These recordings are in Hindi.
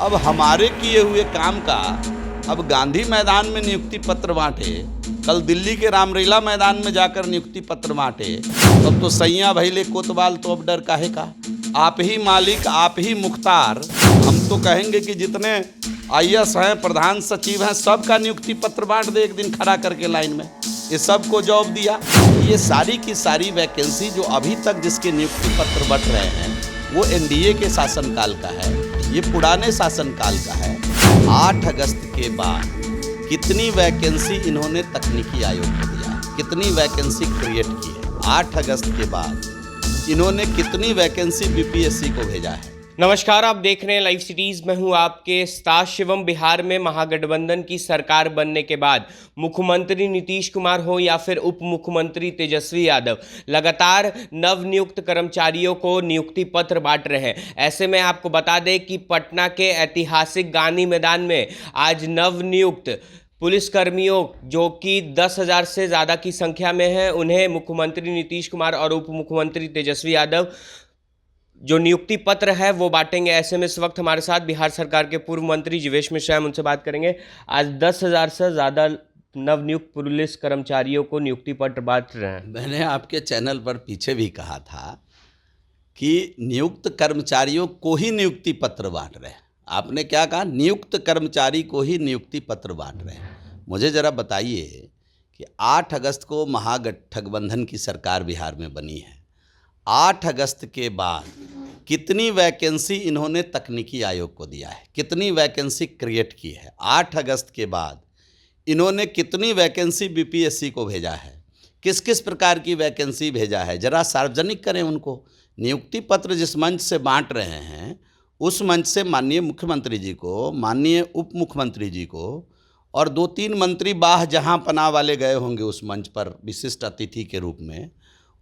अब हमारे किए हुए काम का अब गांधी मैदान में नियुक्ति पत्र बांटे, कल दिल्ली के रामलीला मैदान में जाकर नियुक्ति पत्र बांटे, तब तो सैया भैले कोतवाल तो अब डर काहे का। आप ही मालिक, आप ही मुख्तार। हम तो कहेंगे कि जितने IAS हैं, प्रधान सचिव हैं, सबका नियुक्ति पत्र बांट दे एक दिन खड़ा करके लाइन में। ये सबको जॉब दिया। ये सारी की सारी वैकेंसी जो अभी तक जिसके नियुक्ति पत्र बंट रहे हैं वो NDA के शासनकाल का है, ये पुराने शासनकाल का है। 8 अगस्त के बाद कितनी वैकेंसी इन्होंने तकनीकी आयोग को दिया, कितनी वैकेंसी क्रिएट की है। 8 अगस्त के बाद इन्होंने कितनी वैकेंसी BPSC को भेजा है। नमस्कार, आप देख रहे हैं लाइव सिटीज। मैं हूं आपके स्टार शिवम। बिहार में महागठबंधन की सरकार बनने के बाद मुख्यमंत्री नीतीश कुमार हो या फिर उप मुख्यमंत्री तेजस्वी यादव लगातार नवनियुक्त कर्मचारियों को नियुक्ति पत्र बांट रहे हैं। ऐसे में आपको बता दें कि पटना के ऐतिहासिक गांधी मैदान में आज नवनियुक्त पुलिसकर्मियों जो कि 10,000 से ज़्यादा की संख्या में हैं, उन्हें मुख्यमंत्री नीतीश कुमार और उप मुख्यमंत्री तेजस्वी यादव जो नियुक्ति पत्र है वो बांटेंगे। ऐसे में इस वक्त हमारे साथ बिहार सरकार के पूर्व मंत्री जीवेश मिश्रा हैं, उनसे बात करेंगे। आज 10,000 से ज़्यादा नवनियुक्त पुलिस कर्मचारियों को नियुक्ति पत्र बांट रहे हैं। मैंने आपके चैनल पर पीछे भी कहा था कि नियुक्त कर्मचारियों को ही नियुक्ति पत्र बांट रहे हैं। आपने क्या कहा? नियुक्त कर्मचारी को ही नियुक्ति पत्र बांट रहे हैं। मुझे ज़रा बताइए कि 8 अगस्त को महागठबंधन की सरकार बिहार में बनी है। 8 अगस्त के बाद कितनी वैकेंसी इन्होंने तकनीकी आयोग को दिया है, कितनी वैकेंसी क्रिएट की है। 8 अगस्त के बाद इन्होंने कितनी वैकेंसी BPSC को भेजा है, किस किस प्रकार की वैकेंसी भेजा है, ज़रा सार्वजनिक करें उनको। नियुक्ति पत्र जिस मंच से बांट रहे हैं उस मंच से माननीय मुख्यमंत्री जी को, माननीय उप मुख्यमंत्री जी को और 2-3 मंत्री बाह जहां पनाह वाले गए होंगे उस मंच पर विशिष्ट अतिथि के रूप में,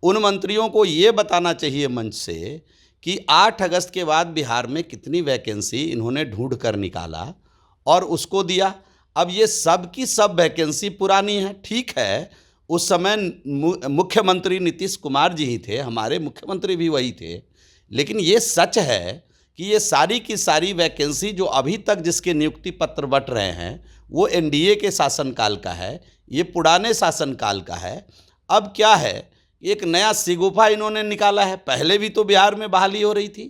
उन मंत्रियों को ये बताना चाहिए मंच से कि 8 अगस्त के बाद बिहार में कितनी वैकेंसी इन्होंने ढूंढ कर निकाला और उसको दिया। अब ये सब की सब वैकेंसी पुरानी है। ठीक है, उस समय मुख्यमंत्री नीतीश कुमार जी ही थे, हमारे मुख्यमंत्री भी वही थे, लेकिन ये सच है कि ये सारी की सारी वैकेंसी जो अभी तक जिसके नियुक्ति पत्र बंट रहे हैं वो NDA के शासनकाल का है, ये पुराने शासनकाल का है। अब क्या है, एक नया सिगुफा इन्होंने निकाला है। पहले भी तो बिहार में बहाली हो रही थी,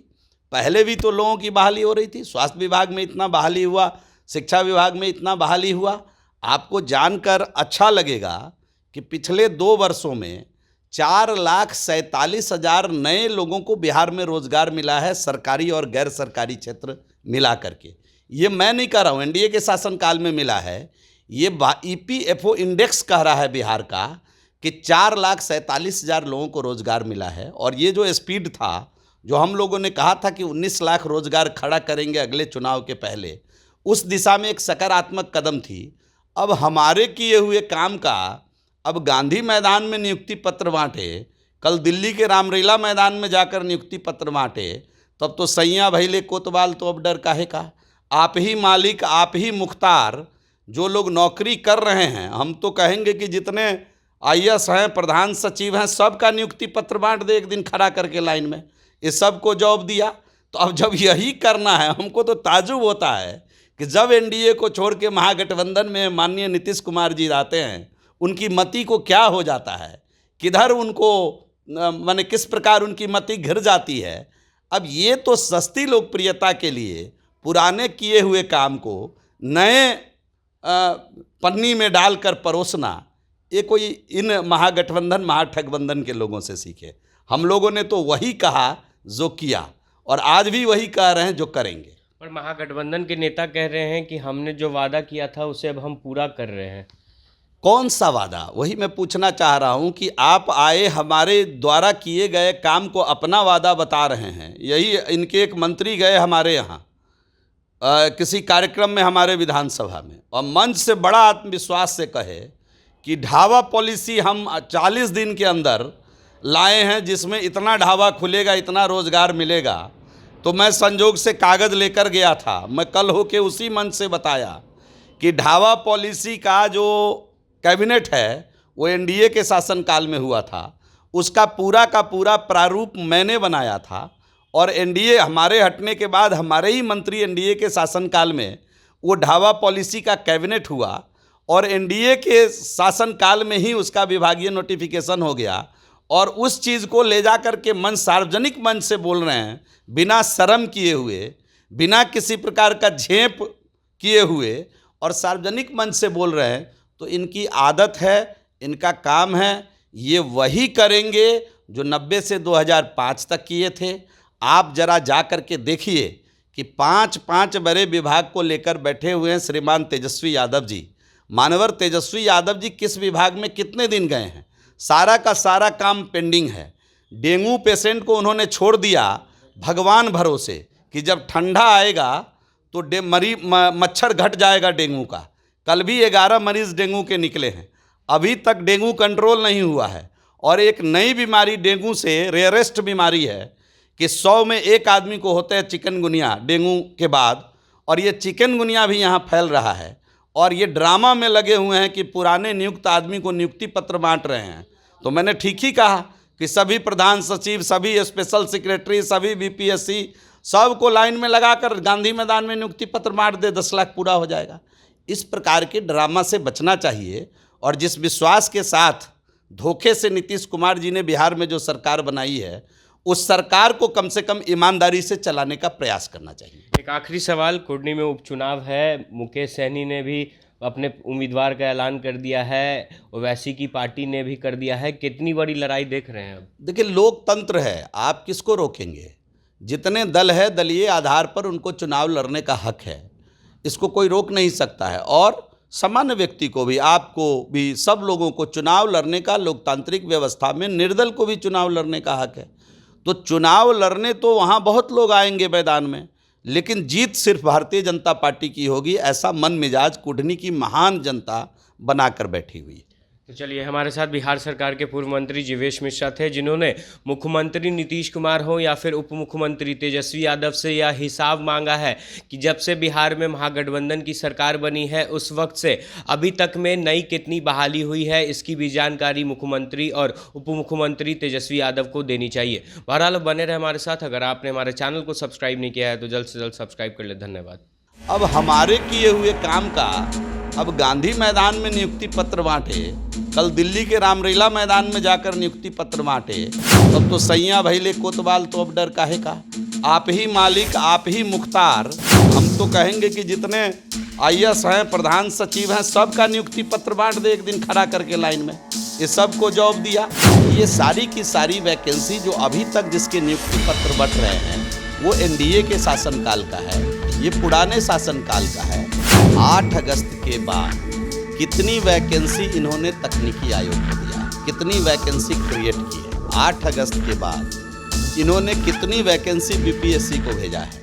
पहले भी तो लोगों की बहाली हो रही थी। स्वास्थ्य विभाग में इतना बहाली हुआ, शिक्षा विभाग में इतना बहाली हुआ। आपको जानकर अच्छा लगेगा कि पिछले 2 वर्षों में 4,47,000 नए लोगों को बिहार में रोजगार मिला है, सरकारी और गैर सरकारी क्षेत्र मिला करके। ये मैं नहीं कह रहा हूँ, NDA के शासनकाल में मिला है। ये EPFO इंडेक्स कह रहा है बिहार का कि 4,47,000 लोगों को रोज़गार मिला है। और ये जो स्पीड था, जो हम लोगों ने कहा था कि 19 लाख रोज़गार खड़ा करेंगे अगले चुनाव के पहले, उस दिशा में एक सकारात्मक कदम थी। अब हमारे किए हुए काम का अब गांधी मैदान में नियुक्ति पत्र बांटे, कल दिल्ली के रामलीला मैदान में जाकर नियुक्ति पत्र बांटे, तब तो सैया भैले कोतवाल तो अब डर काहे का। आप ही मालिक, आप ही मुख्तार। जो लोग नौकरी कर रहे हैं, हम तो कहेंगे कि जितने IAS हैं, प्रधान सचिव हैं, सबका नियुक्ति पत्र बांट दे एक दिन खड़ा करके लाइन में। ये सबको जॉब दिया। तो अब जब यही करना है, हमको तो ताजुब होता है कि जब NDA को छोड़ के महागठबंधन में माननीय नीतीश कुमार जी आते हैं, उनकी मति को क्या हो जाता है, किधर उनको माने किस प्रकार उनकी मति घिर जाती है। अब ये तो सस्ती लोकप्रियता के लिए पुराने किए हुए काम को नए पन्नी में डालकर परोसना, ये कोई इन महागठबंधन के लोगों से सीखे। हम लोगों ने तो वही कहा जो किया और आज भी वही कह रहे हैं जो करेंगे। पर महागठबंधन के नेता कह रहे हैं कि हमने जो वादा किया था उसे अब हम पूरा कर रहे हैं। कौन सा वादा? वही मैं पूछना चाह रहा हूं कि आप आए, हमारे द्वारा किए गए काम को अपना वादा बता रहे हैं। यही इनके एक मंत्री गए हमारे यहाँ किसी कार्यक्रम में हमारे विधानसभा में, और मंच से बड़ा आत्मविश्वास से कहे कि ढाबा पॉलिसी हम 40 दिन के अंदर लाए हैं, जिसमें इतना ढाबा खुलेगा, इतना रोज़गार मिलेगा। तो मैं संजोग से कागज़ लेकर गया था। मैं कल होके उसी मंच से बताया कि ढाबा पॉलिसी का जो कैबिनेट है वो NDA के शासनकाल में हुआ था। उसका पूरा का पूरा प्रारूप मैंने बनाया था और एनडीए हमारे हटने के बाद हमारे ही मंत्री एनडीए के शासनकाल में वो ढाबा पॉलिसी का कैबिनेट हुआ और एनडीए के शासनकाल में ही उसका विभागीय नोटिफिकेशन हो गया और उस चीज़ को ले जा कर के मंच, सार्वजनिक मंच से बोल रहे हैं, बिना शर्म किए हुए, बिना किसी प्रकार का झेप किए हुए और सार्वजनिक मंच से बोल रहे हैं। तो इनकी आदत है, इनका काम है, ये वही करेंगे जो 90 से 2005 तक किए थे। आप जरा जा कर के देखिए कि 5 बड़े विभाग को लेकर बैठे हुए हैं श्रीमान तेजस्वी यादव जी। मानवर तेजस्वी यादव जी किस विभाग में कितने दिन गए हैं, सारा का सारा काम पेंडिंग है। डेंगू पेशेंट को उन्होंने छोड़ दिया भगवान भरोसे कि जब ठंडा आएगा तो मच्छर घट जाएगा डेंगू का। कल भी 11 मरीज़ डेंगू के निकले हैं, अभी तक डेंगू कंट्रोल नहीं हुआ है। और एक नई बीमारी डेंगू से रेयरेस्ट बीमारी है कि 100 में 1 आदमी को होता है चिकनगुनिया डेंगू के बाद, और ये चिकनगुनिया भी यहाँ फैल रहा है। और ये ड्रामा में लगे हुए हैं कि पुराने नियुक्त आदमी को नियुक्ति पत्र बांट रहे हैं। तो मैंने ठीक ही कहा कि सभी प्रधान सचिव, सभी स्पेशल सेक्रेटरी, सभी बीपीएससी सबको लाइन में लगाकर गांधी मैदान में नियुक्ति पत्र बांट दे, 10 लाख पूरा हो जाएगा। इस प्रकार के ड्रामा से बचना चाहिए। और जिस विश्वास के साथ धोखे से नीतीश कुमार जी ने बिहार में जो सरकार बनाई है, उस सरकार को कम से कम ईमानदारी से चलाने का प्रयास करना चाहिए। एक आखिरी सवाल, कुर्नी में उपचुनाव है, मुकेश सहनी ने भी अपने उम्मीदवार का ऐलान कर दिया है, ओवैसी की पार्टी ने भी कर दिया है, कितनी बड़ी लड़ाई देख रहे हैं अब? देखिए, लोकतंत्र है, आप किसको रोकेंगे? जितने दल है दलीय आधार पर उनको चुनाव लड़ने का हक है, इसको कोई रोक नहीं सकता है। और सामान्य व्यक्ति को भी, आपको भी, सब लोगों को चुनाव लड़ने का लोकतांत्रिक व्यवस्था में निर्दल को भी चुनाव लड़ने का हक है। तो चुनाव लड़ने तो वहाँ बहुत लोग आएंगे मैदान में, लेकिन जीत सिर्फ भारतीय जनता पार्टी की होगी, ऐसा मन मिजाज कुढ़नी की महान जनता बनाकर बैठी हुई है। तो चलिए, हमारे साथ बिहार सरकार के पूर्व मंत्री जीवेश मिश्रा थे, जिन्होंने मुख्यमंत्री नीतीश कुमार हो या फिर उप मुख्यमंत्री तेजस्वी यादव से यह हिसाब मांगा है कि जब से बिहार में महागठबंधन की सरकार बनी है उस वक्त से अभी तक में नई कितनी बहाली हुई है, इसकी भी जानकारी मुख्यमंत्री और उप मुख्यमंत्री तेजस्वी यादव को देनी चाहिए। बहरहाल बने रहे हमारे साथ। अगर आपने हमारे चैनल को सब्सक्राइब नहीं किया है तो जल्द से जल्द सब्सक्राइब कर ले। धन्यवाद। अब हमारे किए हुए काम का अब गांधी मैदान में नियुक्ति पत्र बांटे, कल दिल्ली के रामलीला मैदान में जाकर नियुक्ति पत्र बांटे, तब तो सैया भैले कोतवाल, तो अब डर काहे का? आप ही मालिक, आप ही मुख्तार। हम तो कहेंगे कि जितने आईएएस हैं, प्रधान सचिव हैं, सबका नियुक्ति पत्र बांट दे एक दिन खड़ा करके लाइन में, ये सबको जॉब दिया। ये सारी की सारी वैकेंसी जो अभी तक जिसके नियुक्ति पत्र बंट रहे हैं वो एनडीए के शासनकाल का है, ये पुराने शासनकाल का है। 8 अगस्त के बाद कितनी वैकेंसी इन्होंने तकनीकी आयोग को दिया, कितनी वैकेंसी क्रिएट की है। 8 अगस्त के बाद इन्होंने कितनी वैकेंसी बीपीएससी को भेजा है।